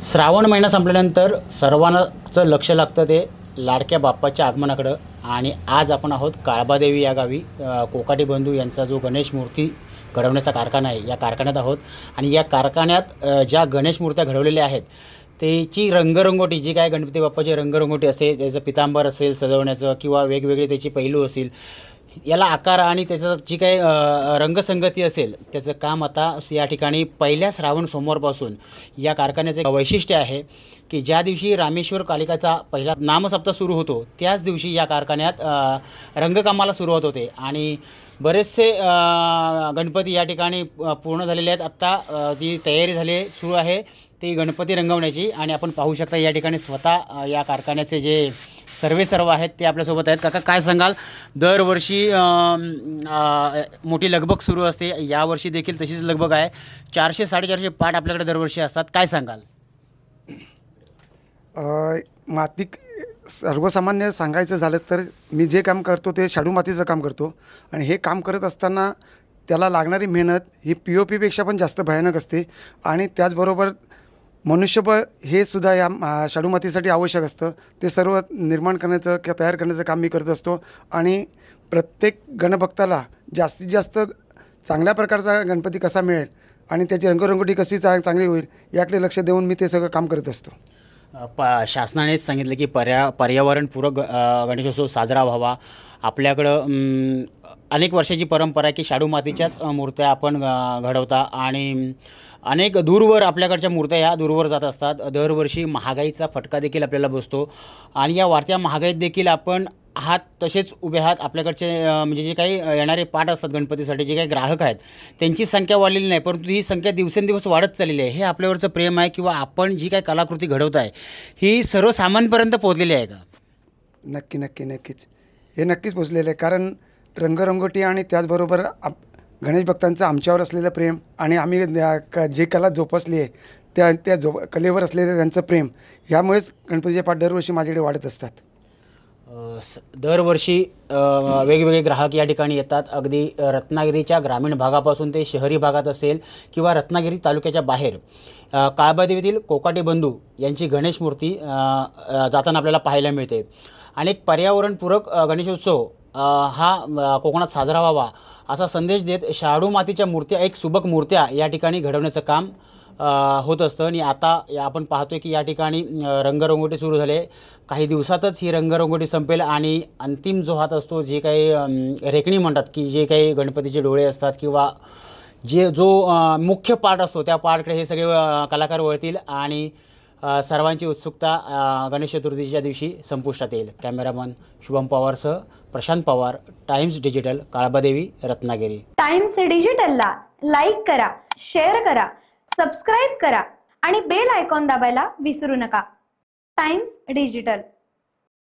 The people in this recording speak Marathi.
श्रावण महिना संपल्यानंतर सर्वांचं लक्ष लागतं ते लाडक्या बाप्पाच्या आगमनाकडं आणि आज आपण आहोत काळबादेवी या गावी कोकाटे बंधू यांचा जो गणेश मूर्ती घडवण्याचा कारखाना आहे या कारखान्यात आहोत आणि या कारखान्यात ज्या गणेश मूर्त्या घडवलेल्या आहेत त्याची रंगरंगोटी जी काय गणपती बाप्पाची रंगरंगोटी असते त्याचं पितांबर असेल सजवण्याचं किंवा वेगवेगळे त्याची पैलू असतील याला आकार आणि त्याचं जी काही रंगसंगती असेल त्याचं काम आता या ठिकाणी पहिल्या श्रावण सोमवारपासून या कारखान्याचं एक वैशिष्ट्य आहे की ज्या दिवशी रामेश्वर कालिकाचा पहिला नामसप्ताह सुरू होतो त्याच दिवशी या कारखान्यात रंगकामाला सुरुवात होते आणि बरेचसे गणपती या ठिकाणी पूर्ण झालेले आहेत। आत्ता ती तयारी झाली सुरू आहे ती गणपती रंगवण्याची आणि आपण पाहू शकता या ठिकाणी स्वतः या कारखान्याचे जे सर्व आहेत ते आपल्यासोबत आहेत। काका काय सांगाल, दरवर्षी मोठी लगबग सुरू असते, यावर्षी देखील तशीच लगबग आहे। 400-450 पाट आपल्याकडे दरवर्षी असतात, काय सांगाल? मातीक सर्वसामान्य सांगायचं झालं तर मी जे काम करतो ते शाडू मातीचं काम करतो आणि हे काम करत असताना त्याला लागणारी मेहनत ही POPपेक्षा पण जास्त भयानक असते आणि त्याचबरोबर मनुष्यबळ हे सुद्धा या शाडू मातीसाठी आवश्यक असतं। ते सर्व निर्माण करण्याचं किंवा तयार करण्याचं काम मी करत असतो आणि प्रत्येक गणभक्ताला जास्तीत जास्त चांगल्या प्रकारचा गणपती कसा मिळेल आणि त्याची रंगरंगोटी कशी चांगली होईल याकडे लक्ष देऊन मी ते सगळं काम करत असतो। शासनानेच सांगितलं की पर्यावरणपूरक गणेशोत्सव साजरा व्हावा। आपल्याकडं अनेक वर्षाची परंपरा आहे की शाडू मातीच्याच मूर्त्या आपण घडवता आणि अनेक दूरवर आपल्याकडच्या मूर्त्या ह्या दूरवर जात असतात। दरवर्षी महागाईचा फटका देखील आपल्याला बसतो आणि या वाढत्या महागाईत देखील आपण आहात तसेच उभे आहात। आपल्याकडचे म्हणजे जे काही येणारे पाट असतात गणपतीसाठी जे काही ग्राहक आहेत त्यांची संख्या वाढलेली नाही, परंतु ही संख्या दिवसेंदिवस वाढत चाललेली आहे। हे आपल्यावरचं प्रेम आहे किंवा आपण जी काही कलाकृती घडवत आहे ही सर्वसामान्यांपर्यंत पोहोचलेली आहे का? नक्कीच हे नक्कीच पोचलेलं आहे, कारण रंगरंगोटी आणि त्याचबरोबर गणेश भक्तांचं आमच्यावर असलेलं प्रेम आणि आम्ही जे कला जोपासली आहे त्या कलेवर असलेलं त्यांचं प्रेम यामुळेच गणपतीचे पाठ दरवर्षी माझ्याकडे वाढत असतात। दरवर्षी वेगवेगळे ग्राहक या ठिकाणी येतात, अगदी रत्नागिरीच्या ग्रामीण भागापासून ते शहरी भागात असेल किंवा रत्नागिरी तालुक्याच्या बाहेर काळबादेवीतील कोकाटे बंधू यांची गणेश मूर्ती जाताना आपल्याला पाहायला मिळते। अनेक पर्यावरणपूरक गणेशोत्सव हा कोकणात साजरा व्हावा असा संदेश देत शाडू मातीच्या मूर्त्या एक सुबक मूर्त्या या ठिकाणी घडवण्याचं काम होत असतं आणि आता आपण पाहतोय की या ठिकाणी रंगरंगोटी सुरू झाले। काही दिवसातच ही रंगरंगोटी संपेल आणि अंतिम जो हात असतो जे काही रेखणी म्हणतात की जे काही गणपतीचे डोळे असतात किंवा जो मुख्य पार्ट असतो त्या पार्टकडे हे सगळे कलाकार वळतील आणि सर्वांची उत्सुकता गणेश चतुर्थीच्या दिवशी संपुष्टात येईल। कॅमेरामन शुभम पवारसह Prashant Pawar, Times Digital, Kalbadevi, Ratnagiri. Times डिजिटलला लाईक करा, शेअर करा, सबस्क्राइब करा आणि बेल आयकॉन दाबायला विसरू नका। Times digital.